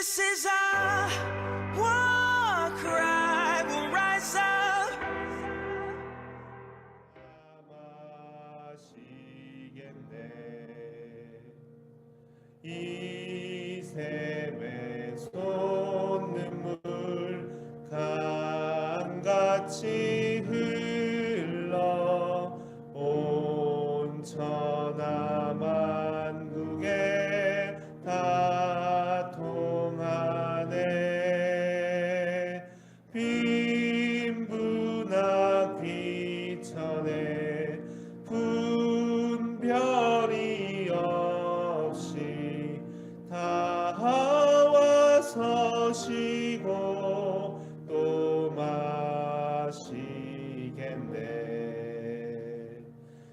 This is our war cry. We'll rise up. 이 샘의 솟는물 강같이 흘러 온 천하 만국에 다 통하네. 빈부나 귀천에 분별이 없이 다 와서시고 또 마시겠네.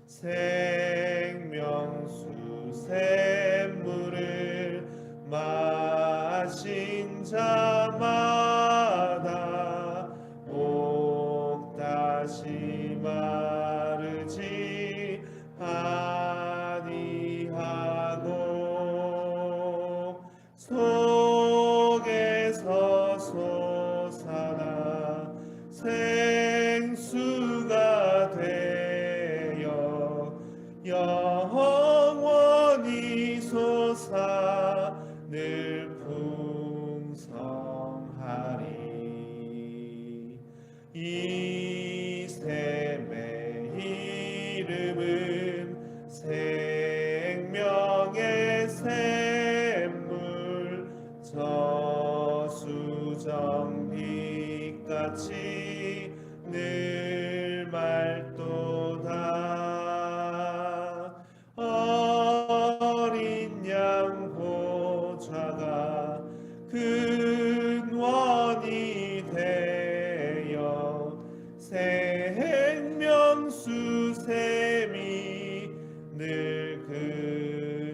생명수 샘물을 마신 자마다 목 다시 마르지 아니하고 속에서 솟아나 생수가 되어 영원히 솟아 늘 풍성하리. 이 샘의 이름은 생명의 샘물, 저수정 빛같이 늘 맑도다. 어린 양 보좌가 근원이 되어 생명수 샘이 늘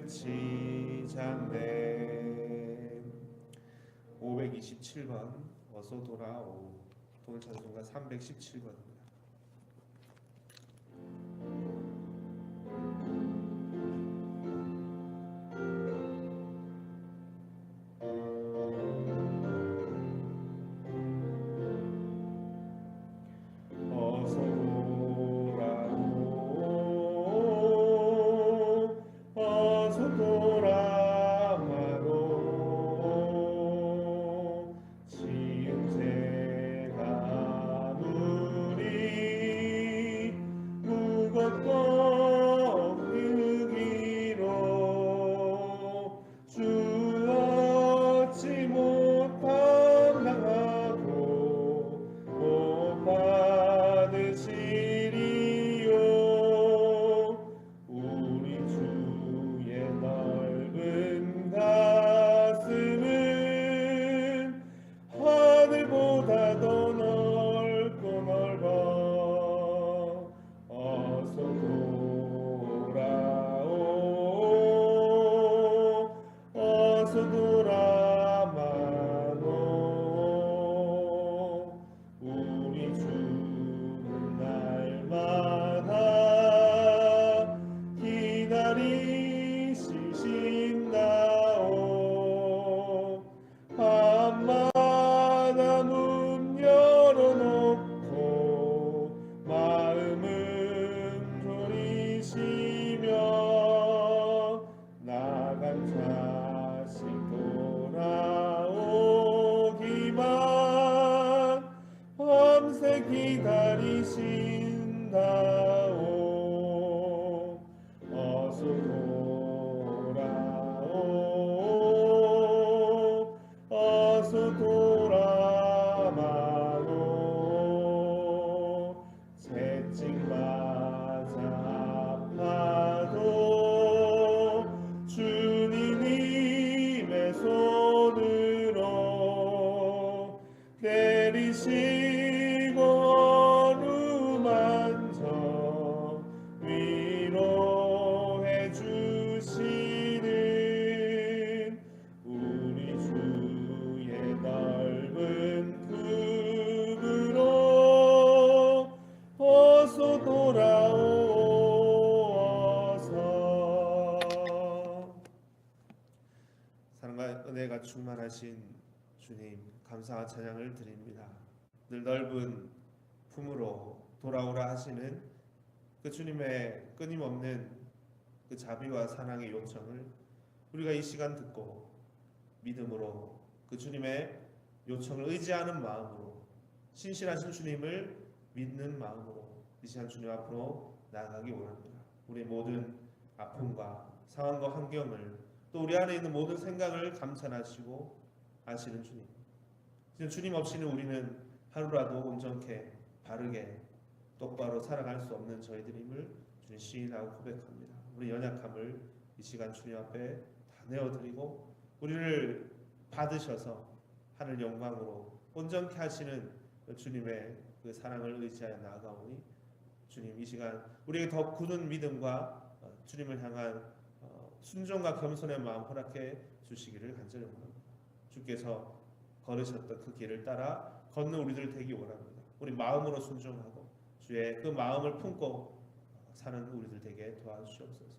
그치장네. 527번 어서 돌아오. 오늘 찬송가 317번입니다. 어서 돌아와로 지은 죄가 아무리 무겁고 크기로 주 얻지 못함당하고 못 받으시리요. 우리 주의 넓은 가슴은 하늘보다 더 넓고 넓어. 어서 돌아오. 어서 돌아마노. 우리 주는 날마다 기다리시신다오. 밤마다 문 열어놓고 마음은 졸이시며 나간 자식 돌아오기만 밤새 기다리신다오. 어서 돌아오. 어서 돌아마노. 채찍 맞아 아파도 주님의 손으로 내리시고 어루만져 위로해 주시는 우리 주의 넓은 품으로 어서 돌아오어서. 사랑과 은혜가 충만하신 주님 감사와 찬양을 드립니다. 늘 넓은 품으로 돌아오라 하시는 그 주님의 끊임없는 그 자비와 사랑의 요청을 우리가 이 시간 듣고 믿음으로 그 주님의 요청을 의지하는 마음으로 신실하신 주님을 믿는 마음으로 이 시간 주님 앞으로 나아가기 원합니다. 우리의 모든 아픔과 상황과 환경을 또 우리 안에 있는 모든 생각을 감찰하시고 아시는 주님. 주님 없이는 우리는 하루라도 온전케 바르게 똑바로 살아갈 수 없는 저희들임을 주님 시인하고 고백합니다. 우리 연약함을 이 시간 주님 앞에 다 내어드리고 우리를 받으셔서 하늘 영광으로 온전케 하시는 주님의 그 사랑을 의지하여 나아가오니 주님 이 시간 우리에게 더 굳은 믿음과 주님을 향한 순종과 겸손의 마음 허락해 주시기를 간절히 원합니다. 주께서 걸으셨던 그 길을 따라 걷는 우리들 되기 원합니다. 우리 마음으로 순종하고 주의 그 마음을 품고 사는 우리들 되게 도와주시옵소서.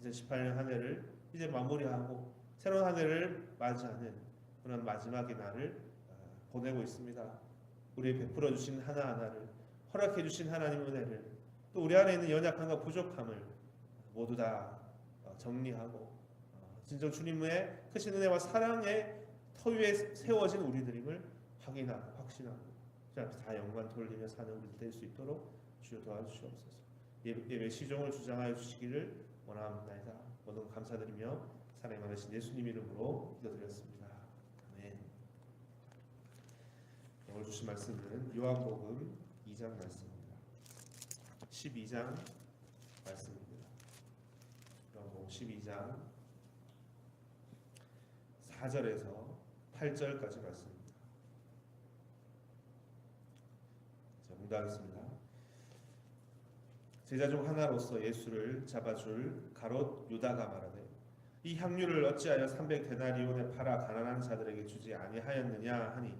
2018년 한 해를 이제 마무리하고 새로운 한 해를 맞이하는 그런 마지막의 날을 보내고 있습니다. 우리 베풀어 주신 하나하나를 허락해 주신 하나님 은혜를 또 우리 안에 있는 연약함과 부족함을 모두 다 정리하고 진정 주님의 크신 은혜와 사랑의 터 위에 세워진 우리들임을 확인하고 확신하고 다 영광 돌리며 사는 우리들 될 수 있도록 주여 도와주시옵소서. 예배 시종을 주장하여 주시기를 원합니다. 모든 감사드리며 사랑이 많으신 예수님 이름으로 기도드렸습니다. 아멘. 오늘 주신 말씀은 요한복음 2장 말씀입니다. 12장 말씀입니다. 요한복음 12장 4절에서 8절까지 말씀입니다. 자, 공부하겠습니다. 제자 중 하나로서 예수를 잡아줄 가롯 유다가 말하되 이 향유를 어찌하여 300데나리온에 팔아 가난한 자들에게 주지 아니하였느냐 하니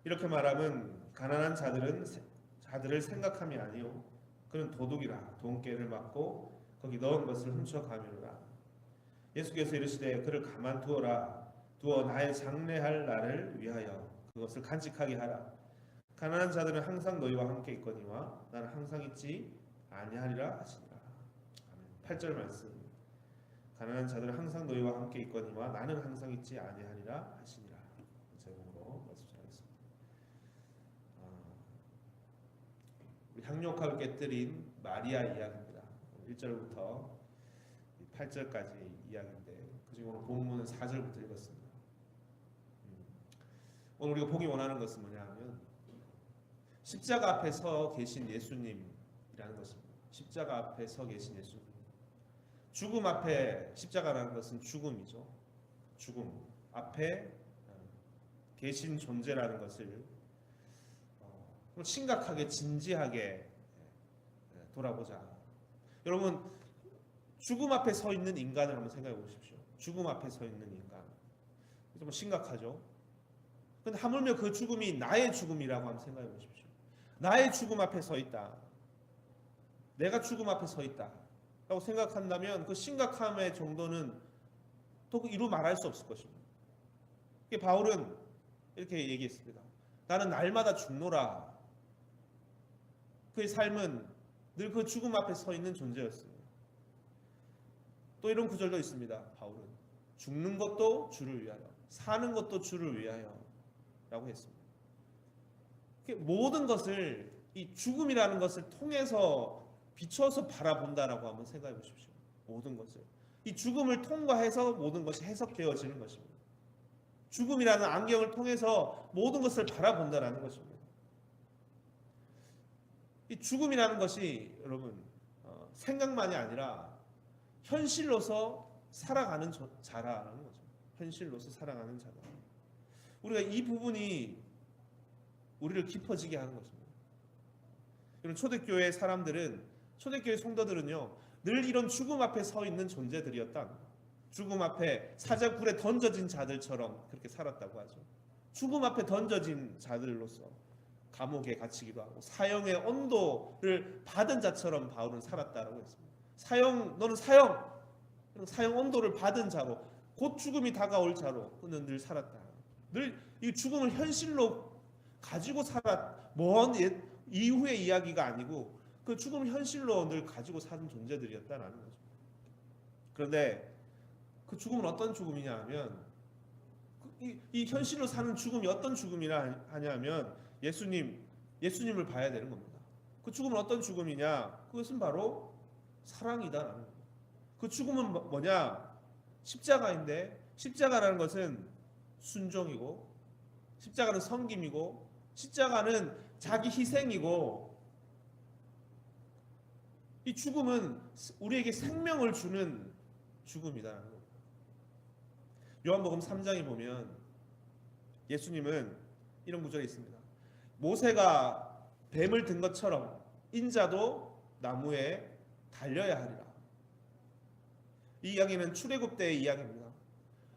이렇게 말하면 가난한 자들을 생각함이 아니요 그는 도둑이라 돈깨를 맞고 거기 넣은 것을 훔쳐가미로라. 예수께서 이르시되 그를 가만두어라. 두어 나의 장례할 날을 위하여 그것을 간직하게 하라. 가난한 자들은 항상 너희와 함께 있거니와 나는 항상 있지 아니하리라 하시니라. 8절 말씀. 가난한 자들은 항상 너희와 함께 있거니와 나는 항상 있지 아니하리라 하시니라. 제목으로 말씀 전하겠습니다. 우리 향료칼을 깨뜨린 마리아 이야기입니다. 1절부터 8절까지 이야기인데 그중에 오늘 본문은 4절부터 읽었습니다. 오늘 우리가 보기 원하는 것은 뭐냐 하면 십자가 앞에 서 계신 예수님이라는 것입니다. 십자가 앞에 서 계신 예수님. 죽음 앞에 십자가라는 것은 죽음이죠. 죽음 앞에 계신 존재라는 것을 심각하게 진지하게 돌아보자. 여러분 죽음 앞에 서 있는 인간을 한번 생각해 보십시오. 죽음 앞에 서 있는 인간 좀 심각하죠. 근데 하물며 그 죽음이 나의 죽음이라고 한번 생각해 보십시오. 나의 죽음 앞에 서 있다. 내가 죽음 앞에 서 있다 라고 생각한다면 그 심각함의 정도는 또 이루 말할 수 없을 것입니다. 바울은 이렇게 얘기했습니다. 나는 날마다 죽노라. 그의 삶은 늘 그 죽음 앞에 서 있는 존재였습니다. 또 이런 구절도 있습니다. 바울은 죽는 것도 주를 위하여 사는 것도 주를 위하여 라고 했습니다. 모든 것을 이 죽음이라는 것을 통해서 비춰서 바라본다라고 한번 생각해 보십시오. 모든 것을 이 죽음을 통과해서 모든 것이 해석되어지는 것입니다. 죽음이라는 안경을 통해서 모든 것을 바라본다라는 것입니다. 이 죽음이라는 것이 여러분 생각만이 아니라 현실로서 살아가는 자라는 거죠. 현실로서 살아가는 자다. 우리가 이 부분이 우리를 깊어지게 하는 것입니다. 이런 초대교회 사람들은 초대교회 성도들은요 늘 이런 죽음 앞에 서 있는 존재들이었다. 죽음 앞에 사자굴에 던져진 자들처럼 그렇게 살았다고 하죠. 죽음 앞에 던져진 자들로서 감옥에 갇히기도 하고 사형의 온도를 받은 자처럼 바울은 살았다라고 했습니다. 너는 사형 온도를 받은 자로 곧 죽음이 다가올 자로 그는 늘 살았다. 늘 이 죽음을 현실로 가지고 살아 먼 이후의 이야기가 아니고 그 죽음을 현실로 늘 가지고 사는 존재들이었다라는 거죠. 그런데 그 죽음은 어떤 죽음이냐 하면 이 현실로 사는 죽음이 어떤 죽음이냐 하냐면 예수님을 봐야 되는 겁니다. 그 죽음은 어떤 죽음이냐? 그것은 바로 사랑이다라는 거예요. 그 죽음은 뭐냐? 십자가인데 십자가라는 것은 순종이고 십자가는 섬김이고 십자가는 자기 희생이고 이 죽음은 우리에게 생명을 주는 죽음이다라는 거예요. 요한복음 3장에 보면 예수님은 이런 구절이 있습니다. 모세가 뱀을 든 것처럼 인자도 나무에 달려야 하리라. 이 이야기는 출애굽 때의 이야기입니다.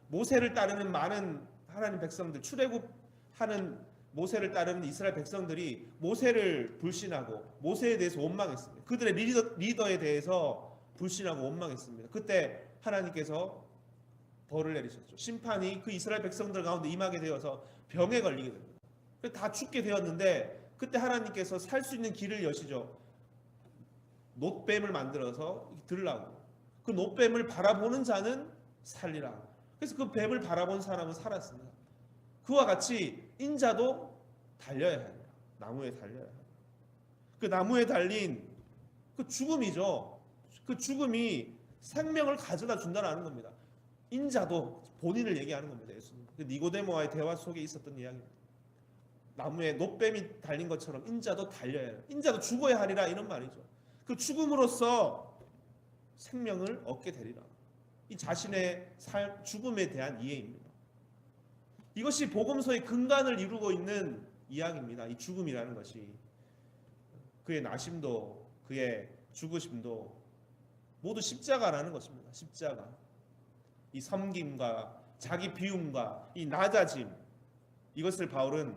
모세를 따르는 많은 하나님 백성들, 출애굽하는 모세를 따르는 이스라엘 백성들이 모세를 불신하고 모세에 대해서 원망했습니다. 그들의 리더에 대해서 불신하고 원망했습니다. 그때 하나님께서 벌을 내리셨죠. 심판이 그 이스라엘 백성들 가운데 임하게 되어서 병에 걸리게 됩니다. 다 죽게 되었는데 그때 하나님께서 살 수 있는 길을 여시죠. 놋뱀을 만들어서 들라고. 그 놋뱀을 바라보는 자는 살리라. 그래서 그 뱀을 바라본 사람은 살았습니다. 그와 같이 인자도 달려야 합니다. 나무에 달려야 합니다. 그 나무에 달린 그 죽음이죠. 그 죽음이 생명을 가져다 준다는 겁니다. 인자도 본인을 얘기하는 겁니다. 예수님. 그 니고데모와의 대화 속에 있었던 이야기입니다. 나무에 놋뱀이 달린 것처럼 인자도 달려야 해요. 인자도 죽어야 하리라 이런 말이죠. 그 죽음으로써 생명을 얻게 되리라. 이 자신의 죽음에 대한 이해입니다. 이것이 복음서의 근간을 이루고 있는 이야기입니다. 이 죽음이라는 것이 그의 나심도 그의 죽으심도 모두 십자가라는 것입니다. 십자가. 이 섬김과 자기 비움과 이 낮아짐, 이것을 바울은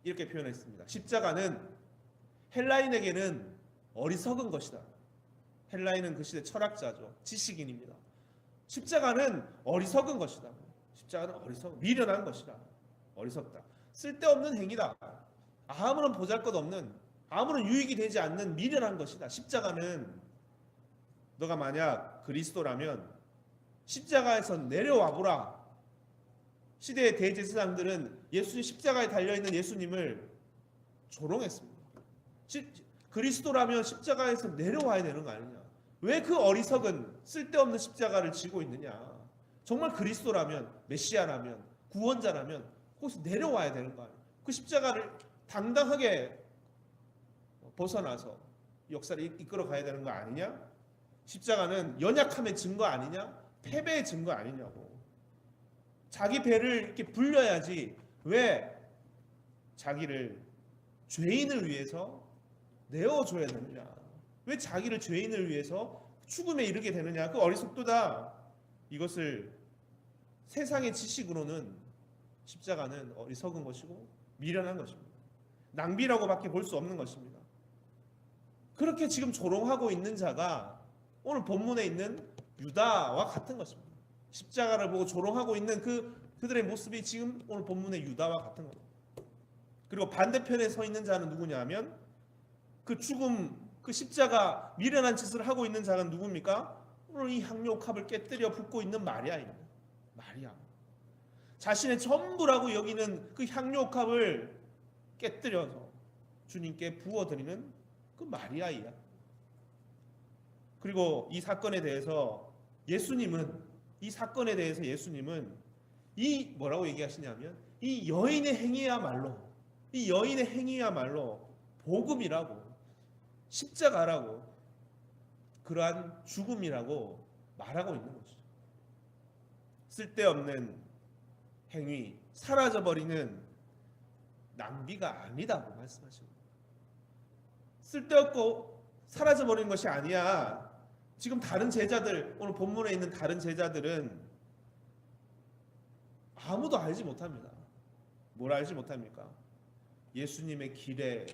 이렇게 표현했습니다. 십자가는 헬라인에게는 어리석은 것이다. 헬라인은 그 시대 철학자죠. 지식인입니다. 십자가는 어리석은 것이다. 십자가는 미련한 것이다. 어리석다. 쓸데없는 행위다. 아무런 보잘것없는, 아무런 유익이 되지 않는 미련한 것이다. 십자가는 너가 만약 그리스도라면 십자가에서 내려와 보라. 시대의 대제사장들은 예수님 십자가에 달려있는 예수님을 조롱했습니다. 그리스도라면 십자가에서 내려와야 되는 거 아니냐. 왜 그 어리석은 쓸데없는 십자가를 지고 있느냐. 정말 그리스도라면, 메시아라면, 구원자라면 거기서 내려와야 되는 거 아니냐. 그 십자가를 당당하게 벗어나서 역사를 이끌어 가야 되는 거 아니냐. 십자가는 연약함의 증거 아니냐, 패배의 증거 아니냐고. 자기 배를 이렇게 불려야지 왜 자기를 죄인을 위해서 내어줘야 되느냐, 왜 자기를 죄인을 위해서 죽음에 이르게 되느냐. 그 어리석도다. 이것을 세상의 지식으로는 십자가는 어리석은 것이고 미련한 것입니다. 낭비라고밖에 볼 수 없는 것입니다. 그렇게 지금 조롱하고 있는 자가 오늘 본문에 있는 유다와 같은 것입니다. 십자가를 보고 조롱하고 있는 그들의 모습이 지금 오늘 본문의 유다와 같은 겁니다. 그리고 반대편에 서 있는 자는 누구냐 하면 그 죽음, 그 십자가 미련한 짓을 하고 있는 자가 누굽니까? 오늘 이 향료컵을 깨뜨려 붓고 있는 마리아입니다. 마리아. 자신의 전부라고 여기는 그 향료컵을 깨뜨려서 주님께 부어드리는 그 마리아이야. 그리고 이 사건에 대해서 예수님은 이 뭐라고 얘기하시냐면 이 여인의 행위야말로 복음이라고, 십자가라고, 그러한 죽음이라고 말하고 있는 것이죠. 쓸데없는 행위, 사라져버리는 낭비가 아니다고 말씀하십니다. 쓸데없고 사라져버리는 것이 아니야. 지금 다른 제자들, 오늘 본문에 있는 다른 제자들은 아무도 알지 못합니다. 뭘 알지 못합니까? 예수님의 길에,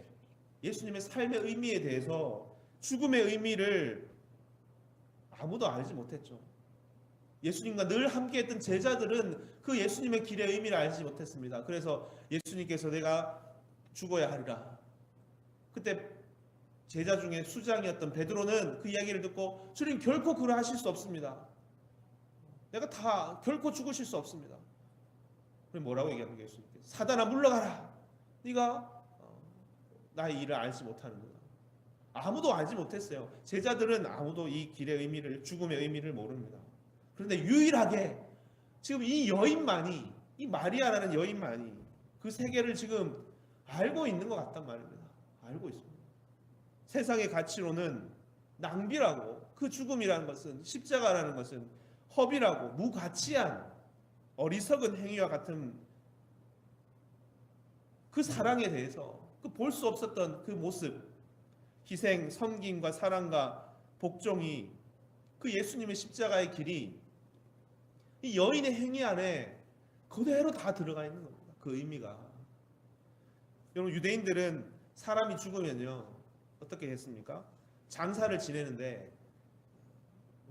예수님의 삶의 의미에 대해서, 죽음의 의미를 아무도 알지 못했죠. 예수님과 늘 함께했던 제자들은 그 예수님의 길의 의미를 알지 못했습니다. 그래서 예수님께서 내가 죽어야 하리라. 그때 제자 중에 수장이었던 베드로는 그 이야기를 듣고 주님 결코 그러하실 수 없습니다. 내가 다 결코 죽으실 수 없습니다. 그럼 뭐라고 얘기하는 거예요? 예수님께서 사단아 물러가라. 네가 나의 일을 알지 못하는구나. 아무도 알지 못했어요. 제자들은 아무도 이 길의 의미를, 죽음의 의미를 모릅니다. 그런데 유일하게 지금 이 여인만이, 이 마리아라는 여인만이 그 세계를 지금 알고 있는 것 같단 말입니다. 알고 있습니다. 세상의 가치로는 낭비라고, 그 죽음이라는 것은, 십자가라는 것은 허비라고, 무가치한 어리석은 행위와 같은 그 사랑에 대해서, 그 볼 수 없었던 그 모습, 희생, 섬김과 사랑과 복종이, 그 예수님의 십자가의 길이 이 여인의 행위 안에 그대로 다 들어가 있는 겁니다. 그 의미가. 여러분, 유대인들은 사람이 죽으면요 어떻게 했습니까? 장사를 지내는데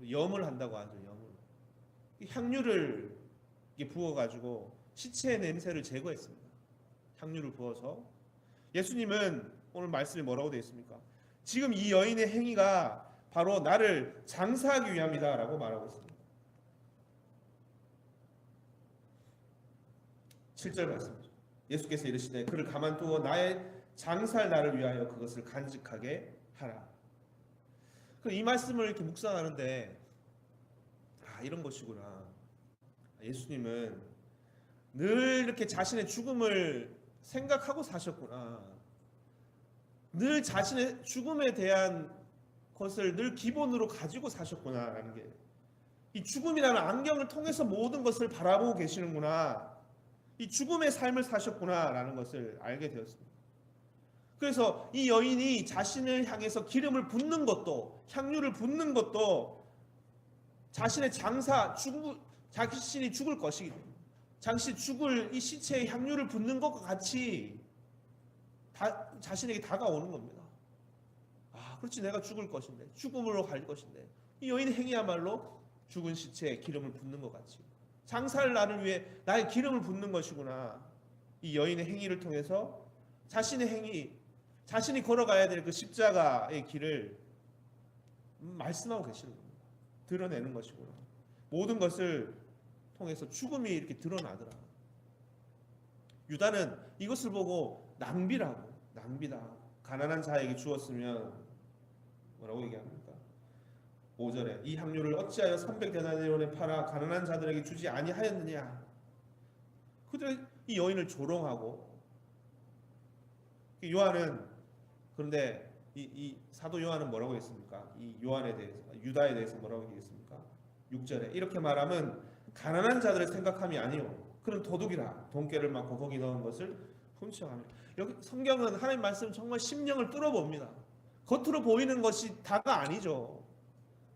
염을 한다고 하죠. 염을. 향유를 부어가지고 시체의 냄새를 제거했습니다. 향유를 부어서. 예수님은 오늘 말씀에 뭐라고 되어 있습니까? 지금 이 여인의 행위가 바로 나를 장사하기 위함이다 라고 말하고 있습니다. 7절 말씀이죠. 예수께서 이르시되 그를 가만두어 나의 장사할 나를 위하여 그것을 간직하게 하라. 이 말씀을 이렇게 묵상하는데 이런 것이구나. 예수님은 늘 이렇게 자신의 죽음을 생각하고 사셨구나. 늘 자신의 죽음에 대한 것을 늘 기본으로 가지고 사셨구나라는 게, 이 죽음이라는 안경을 통해서 모든 것을 바라보고 계시는구나. 이 죽음의 삶을 사셨구나라는 것을 알게 되었습니다. 그래서 이 여인이 자신을 향해서 기름을 붓는 것도, 향유를 붓는 것도 자신의 장사, 자신이 죽을 것이기 때문에, 자신이 죽을 이 시체에 향유를 붓는 것과 같이 자신에게 다가오는 겁니다. 그렇지, 내가 죽을 것인데, 죽음으로 갈 것인데, 이 여인의 행위야말로 죽은 시체에 기름을 붓는 것 같이 장사할 나를 위해 나의 기름을 붓는 것이구나. 이 여인의 행위를 통해서 자신의 행위, 자신이 걸어가야 될 그 십자가의 길을 말씀하고 계시는 겁니다. 드러내는 것이구나. 모든 것을 통해서 죽음이 이렇게 드러나더라. 유다는 이것을 보고 낭비라고, 낭비다. 가난한 자에게 주었으면 뭐라고 얘기합니까? 5절에 이 향유를 어찌하여 300데나리온에 팔아 가난한 자들에게 주지 아니하였느냐. 그들이 이 여인을 조롱하고, 요한은, 그런데 이 사도 요한은 뭐라고 했습니까? 이 요한에 대해서, 유다에 대해서 뭐라고 얘기했습니까? 6절에 이렇게 말하면 가난한 자들의 생각함이 아니요 그는 도둑이라. 돈깨를 맞고 거기 넣은 것을 훔쳐가며. 여기 성경은 하나님 말씀 정말 심령을 뚫어봅니다. 겉으로 보이는 것이 다가 아니죠.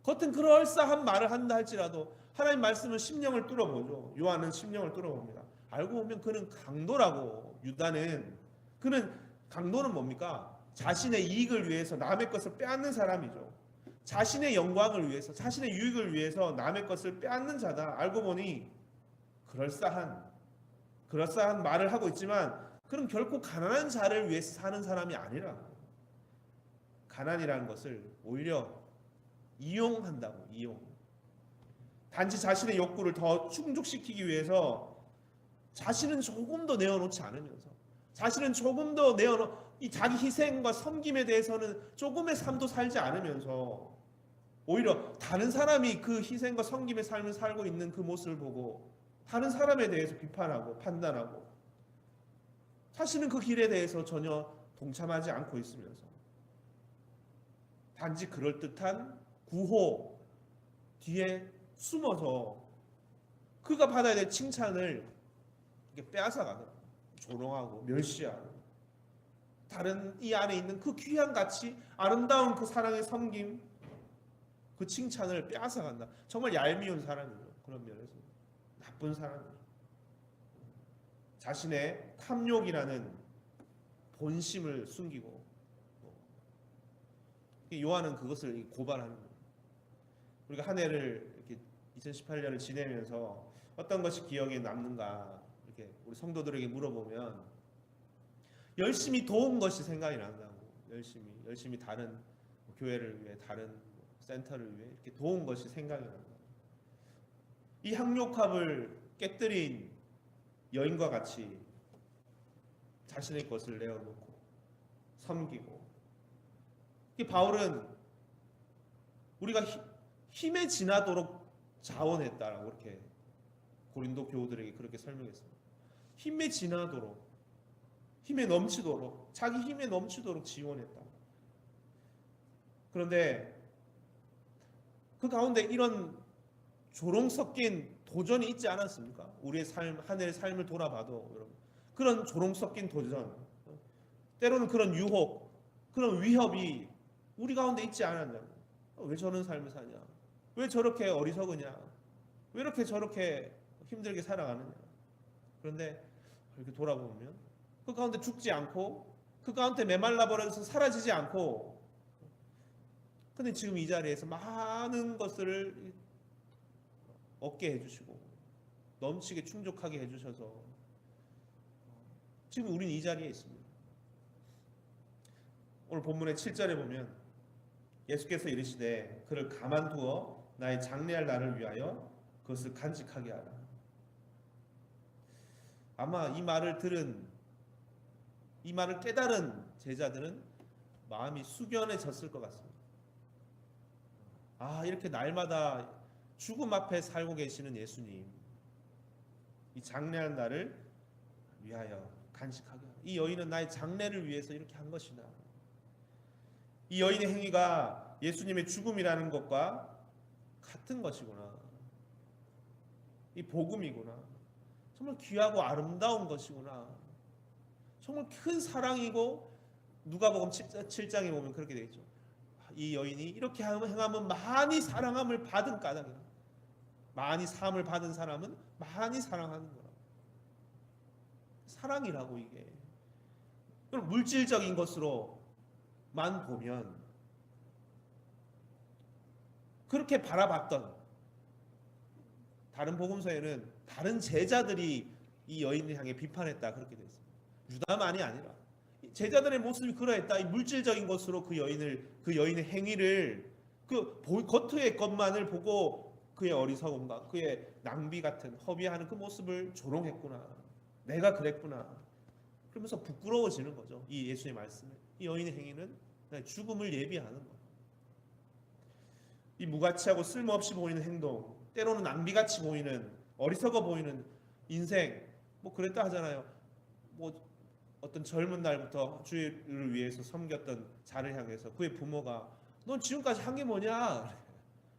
겉은 그럴싸한 말을 한다 할지라도 하나님 말씀은 심령을 뚫어보죠. 요한은 심령을 뚫어봅니다. 알고 보면 그는 강도라고. 유다는, 그는, 강도는 뭡니까? 자신의 이익을 위해서 남의 것을 빼앗는 사람이죠. 자신의 영광을 위해서, 자신의 유익을 위해서 남의 것을 빼앗는 자다. 알고 보니 그럴싸한 말을 하고 있지만 그는 결코 가난한 자를 위해서 사는 사람이 아니라고. 가난이라는 것을 오히려 이용한다고. 이용. 단지 자신의 욕구를 더 충족시키기 위해서 자신은 조금 더 내어놓지 않으면서, 자신은 조금 더 이 자기 희생과 섬김에 대해서는 조금의 삶도 살지 않으면서 오히려 다른 사람이 그 희생과 섬김의 삶을 살고 있는 그 모습을 보고 다른 사람에 대해서 비판하고 판단하고, 자신은 그 길에 대해서 전혀 동참하지 않고 있으면서 단지 그럴듯한 구호 뒤에 숨어서 그가 받아야 될 칭찬을 이렇게 빼앗아가더라고요. 조롱하고 멸시하고, 다른 이 안에 있는 그 귀한 가치, 아름다운 그 사랑의 섬김, 그 칭찬을 빼앗아간다. 정말 얄미운 사람이죠. 그런 면에서 나쁜 사람이죠. 자신의 탐욕이라는 본심을 숨기고, 요한은 그것을 고발하는 거예요. 우리가 한 해를 이렇게 2018년을 지내면서 어떤 것이 기억에 남는가 이렇게 우리 성도들에게 물어보면 열심히 도운 것이 생각이 난다고. 열심히 다른 교회를 위해, 다른 센터를 위해 이렇게 도운 것이 생각이 난다. 이 항력합을 깨뜨린 여인과 같이 자신의 것을 내어놓고 섬기고, 이 바울은 우리가 힘에 지나도록 자원했다라고 이렇게 고린도 교우들에게 그렇게 설명했습니다. 힘에 지나도록, 힘에 넘치도록, 자기 힘에 넘치도록 지원했다. 그런데 그 가운데 이런 조롱 섞인 도전이 있지 않았습니까? 우리의 삶, 한 해의 삶을 돌아봐도 여러분, 그런 조롱 섞인 도전, 때로는 그런 유혹, 그런 위협이 우리 가운데 있지 않았냐고. 왜 저런 삶을 사냐? 왜 저렇게 어리석으냐? 왜 이렇게 저렇게 힘들게 살아가느냐? 그런데 이렇게 돌아보면 그 가운데 죽지 않고, 그 가운데 메말라 버려서 사라지지 않고, 근데 지금 이 자리에서 많은 것을 얻게 해주시고 넘치게 충족하게 해주셔서 지금 우리는 이 자리에 있습니다. 오늘 본문의 7절에 보면 예수께서 이르시되 그를 가만두어 나의 장래할 날을 위하여 그것을 간직하게 하라. 아마 이 말을 깨달은 제자들은 마음이 숙연해졌을 것 같습니다. 아, 이렇게 날마다 죽음 앞에 살고 계시는 예수님, 이 장래한 날을 위하여 간직하게 하라. 이 여인은 나의 장래를 위해서 이렇게 한 것이다. 이 여인의 행위가 예수님의 죽음이라는 것과 같은 것이구나. 이 복음이구나. 정말 귀하고 아름다운 것이구나. 정말 큰 사랑이고, 누가복음 7장에 보면 그렇게 되어 있죠. 이 여인이 이렇게 행하면 많이 사랑함을 받은 까닭이다. 많이 사함을 받은 사람은 많이 사랑하는 거라고. 사랑이라고 이게. 그럼 물질적인 것으로만 보면 그렇게 바라봤던 다른 복음서에는 다른 제자들이 이 여인을 향해 비판했다 그렇게 되어 있습니다. 유다만이 아니라 제자들의 모습이 그러했다. 이 물질적인 것으로 그 여인의 행위를, 그 겉의 것만을 보고 그의 어리석음과 그의 낭비 같은 허비하는 그 모습을 조롱했구나. 내가 그랬구나. 그러면서 부끄러워지는 거죠. 이 예수의 말씀에. 이 여인의 행위는 죽음을 예비하는 거예요. 이 무가치하고 쓸모없이 보이는 행동, 때로는 낭비같이 보이는, 어리석어 보이는 인생, 뭐 그랬다 하잖아요. 뭐 어떤 젊은 날부터 주를 위해서 섬겼던 자를 향해서 그의 부모가 넌 지금까지 한 게 뭐냐?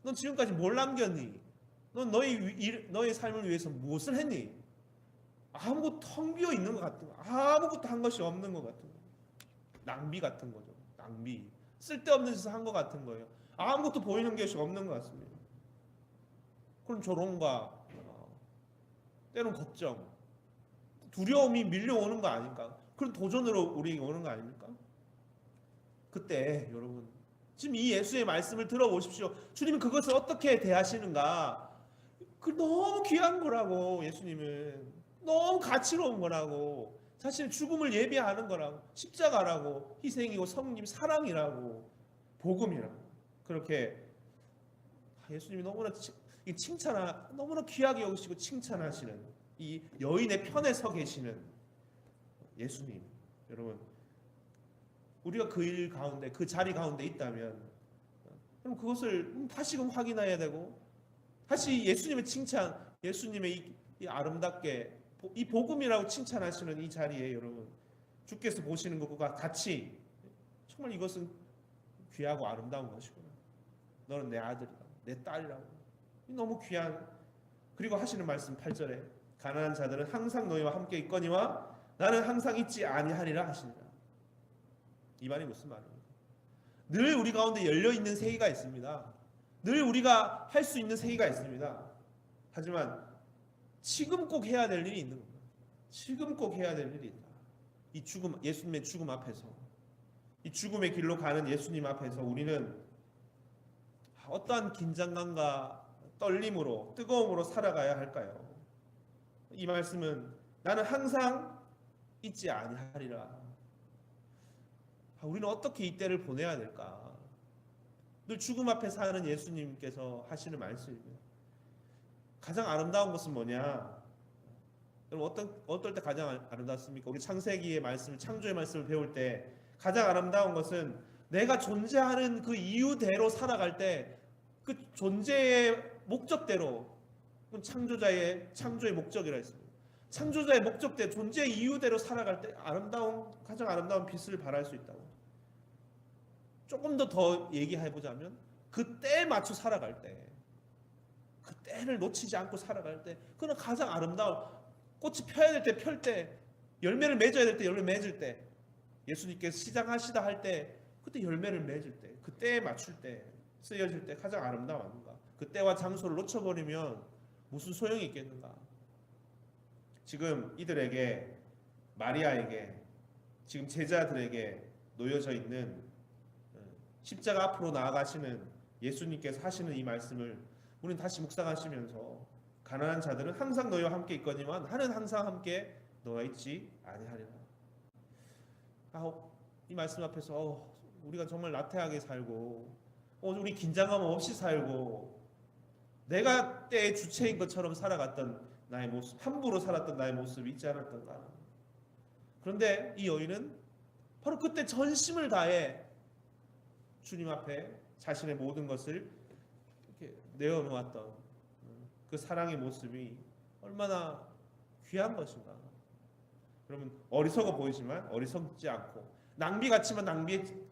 넌 지금까지 뭘 남겼니? 넌 너의 삶을 위해서 무엇을 했니? 아무것도 텅 비어 있는 것 같은 거, 아무것도 한 것이 없는 것 같은 거, 낭비 같은 거죠. 낭비, 쓸데없는 짓을 한 것 같은 거예요. 아무것도 보이는 것이 없는 것 같습니다. 그런 조롱과 때로는 걱정, 두려움이 밀려오는 거 아닐까? 그런 도전으로 우리에게 오는 거 아닙니까? 그때 여러분, 지금 이 예수의 말씀을 들어보십시오. 주님은 그것을 어떻게 대하시는가? 그 너무 귀한 거라고. 예수님은 너무 가치로운 거라고. 자신의 죽음을 예비하는 거라고. 십자가라고. 희생이고 성님 사랑이라고. 복음이라고. 그렇게 예수님이 너무나 너무나 귀하게 여기시고 칭찬하시는 이 여인의 편에 서 계시는 예수님. 여러분, 우리가 그 일 가운데, 그 자리 가운데 있다면 그럼 그것을 다시금 확인해야 되고, 다시 예수님의 칭찬, 예수님의 이 아름답게 이 복음이라고 칭찬하시는 이 자리에 여러분, 주께서 보시는 것과 같이 정말 이것은 귀하고 아름다운 것이구나. 너는 내 아들이다, 내 딸이라고. 너무 귀한. 그리고 하시는 말씀 8절에 가난한 자들은 항상 너희와 함께 있거니와 나는 항상 있지 아니하리라 하시니라. 이 말이 무슨 말입니까? 늘 우리 가운데 열려있는 세기가 있습니다. 늘 우리가 할 수 있는 세기가 있습니다. 하지만 지금 꼭 해야 될 일이 있는 겁니다. 지금 꼭 해야 될 일이 있다. 이 죽음, 예수님의 죽음 앞에서, 이 죽음의 길로 가는 예수님 앞에서 우리는 어떠한 긴장감과 떨림으로 뜨거움으로 살아가야 할까요? 이 말씀은 나는 항상 잊지 아니하리라. 우리는 어떻게 이 때를 보내야 될까? 늘 죽음 앞에 사는 예수님께서 하시는 말씀입니다. 가장 아름다운 것은 뭐냐? 여러분 어떨 때 가장 아름답습니까? 우리 창세기의 말씀, 창조의 말씀을 배울 때 가장 아름다운 것은 내가 존재하는 그 이유대로 살아갈 때 그 존재의 목적대로, 창조의 목적이라 했습니다. 창조자의 목적대로 존재의 이유대로 살아갈 때 가장 아름다운 빛을 발할 수 있다고. 조금 더 얘기해 보자면 그 때에 맞춰 살아갈 때, 그 때를 놓치지 않고 살아갈 때, 그는 가장 아름다운, 꽃이 펴야 될 때 펼 때, 열매를 맺어야 될 때 열매 맺을 때, 예수님께서 시작하시다 할 때 그때 열매를 맺을 때, 그 때에 맞출 때, 쓰여질 때 가장 아름다운 아닌가? 그 때와 장소를 놓쳐버리면 무슨 소용이 있겠는가? 지금 이들에게, 마리아에게, 지금 제자들에게 놓여져 있는 십자가 앞으로 나아가시는 예수님께서 하시는 이 말씀을 우리는 다시 묵상하시면서, 가난한 자들은 항상 너희와 함께 있거니와 나는 항상 함께 너와 있지 아니하리라. 이 말씀 앞에서 우리가 정말 나태하게 살고, 우리 긴장감 없이 살고, 내가 때의 주체인 것처럼 살아갔던 나의 모습, 함부로 살았던 나의 모습이 있지 않았던가. 그런데 이 여인은 바로 그때 전심을 다해 주님 앞에 자신의 모든 것을 이렇게 내어놓았던 그 사랑의 모습이 얼마나 귀한 것인가. 여러분, 어리석어 보이지만 어리석지 않고, 낭비 같지만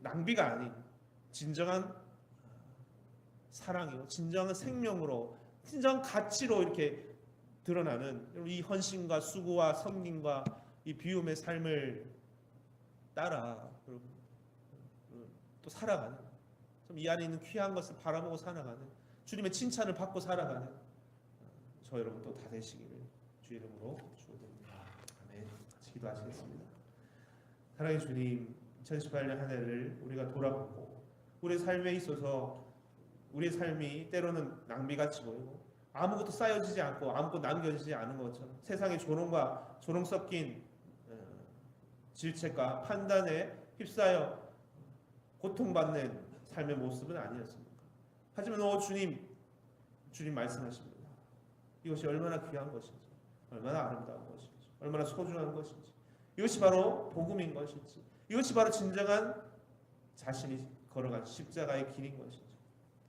낭비가 아닌 진정한 사랑이요, 진정한 생명으로, 진정한 가치로 이렇게 드러나는 이 헌신과 수고와 섬김과 이 비움의 삶을 따라 여러분 또 살아가는, 좀 이 안에 있는 귀한 것을 바라보고 살아가는, 주님의 칭찬을 받고 살아가는 저 여러분 또 다 되시기를 주 이름으로 축원드립니다. 아멘. 같이 기도하시겠습니다. 사랑의 주님, 2018년 한 해를 우리가 돌아보고, 우리의 삶에 있어서 우리의 삶이 때로는 낭비같이 보이고, 아무것도 쌓여지지 않고 아무것도 남겨지지 않은 것처럼, 세상의 조롱 섞인 질책과 판단에 휩싸여 고통받는 삶의 모습은 아니었습니까? 하지만 주님 말씀하십니다. 이것이 얼마나 귀한 것인지, 얼마나 아름다운 것인지, 얼마나 소중한 것인지, 이것이 바로 복음인 것인지, 이것이 바로 진정한 자신이 걸어간 십자가의 길인 것인지,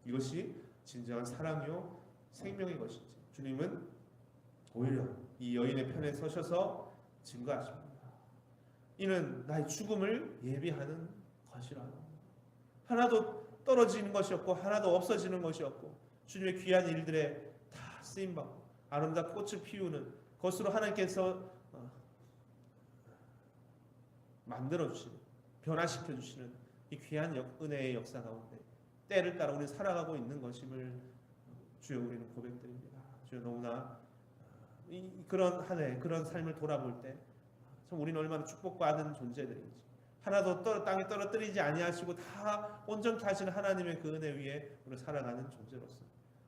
이것이 진정한 사랑이요 생명인 것인지, 주님은 오히려 이 여인의 편에 서셔서 증거하십니다. 이는 나의 죽음을 예비하는 것이라. 하나도 떨어지는 것이 없고 하나도 없어지는 것이 없고, 주님의 귀한 일들에 다 쓰임받고 아름답게 꽃을 피우는 것으로 하나님께서 만들어주시는, 변화시켜주시는 이 귀한 은혜의 역사 가운데 때를 따라 우리는 살아가고 있는 것임을 주여 우리는 고백드립니다. 주여, 너무나 그런 한 해, 그런 삶을 돌아볼 때 참 우리는 얼마나 축복받은 존재들인지, 하나도 땅에 떨어뜨리지 아니하시고 다 온전케 하시는 하나님의 그 은혜 위에 우리 살아가는 존재로서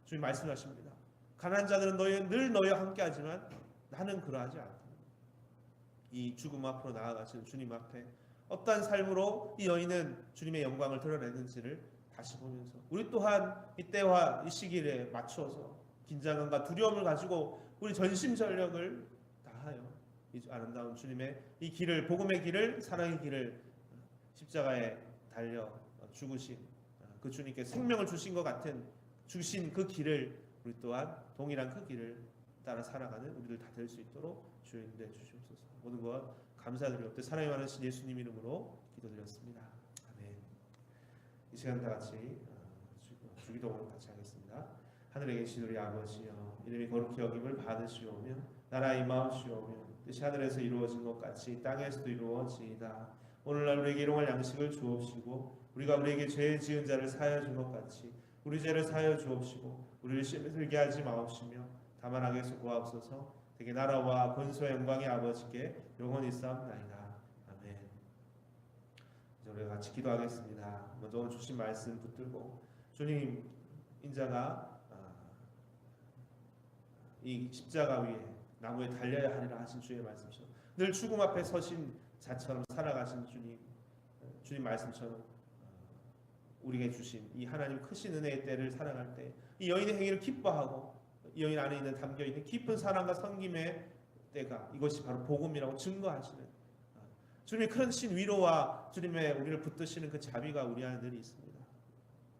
주님 말씀하십니다. 가난한 자들은 늘 너희와 함께하지만 나는 그러하지 않다. 이 죽음 앞으로 나아가시는 주님 앞에 어떠한 삶으로 이 여인은 주님의 영광을 드러내는지를 다시 보면서, 우리 또한 이때와 이 시기에 맞춰서 긴장감과 두려움을 가지고 우리 전심전력을 다하여 이 아름다운 주님의 이 길을, 복음의 길을, 사랑의 길을, 십자가에 달려 죽으신 그 주님께 생명을 주신 것 같은 주신 그 길을 우리 또한 동일한 그 길을 따라 살아가는 우리들 다 될 수 있도록 주여 인도해 주시옵소서. 모든 것 감사드리옵되 사랑이 많으신 예수님 이름으로 기도드렸습니다. 아멘. 이 시간 다 같이 주기도문을 같이 하겠습니다. 하늘에 계신 우리 아버지여, 이름이 거룩히 여김을 받으시오며 나라 임하옵시오며 뜻이 하늘에서 이루어진 것 같이 땅에서도 이루어지이다. 오늘날 우리에게 일용할 양식을 주옵시고, 우리가 우리에게 죄 지은 자를 사하여 준 것 같이 우리 죄를 사하여 주옵시고, 우리를 시험에 들게 하지 마옵시며 다만 악에서 구하옵소서. 되게 나라와 권소와 영광의 아버지께 영원히 싸움나이다. 아멘. 이제 우리가 같이 기도하겠습니다. 먼저 오늘 주신 말씀 붙들고, 주님, 인자가 이 십자가 위에 나무에 달려야 하리라 하신 주의 말씀처럼 늘 죽음 앞에 서신 자처럼 살아가신 주님 말씀처럼 우리에게 주신 이 하나님 크신 은혜의 때를 살아갈 때 이 여인의 행위를 기뻐하고 이 여인 안에 있는 담겨있는 깊은 사랑과 섬김의 때가 이것이 바로 복음이라고 증거하시는 주님의 크신 위로와 주님의 우리를 붙드시는 그 자비가 우리 안에 늘 있습니다.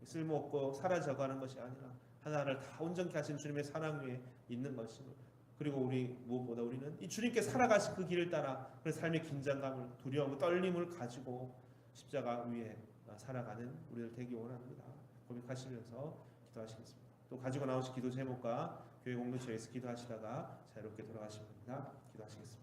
쓸모없고 사라져가는 것이 아니라 하나를 다 온전케 하신 주님의 사랑 위에 있는 것이고 그리고 우리 무엇보다 우리는 이 주님께 살아가신 그 길을 따라 그 삶의 긴장감을 두려움 떨림을 가지고 십자가 위에 살아가는 우리들 되기 원합니다. 고백하시면서 기도하시겠습니다. 또 가지고 나오신 기도 제목과 교회 공동체에서 기도하시다가 자유롭게 돌아가시면 됩니다. 기도하시겠습니다.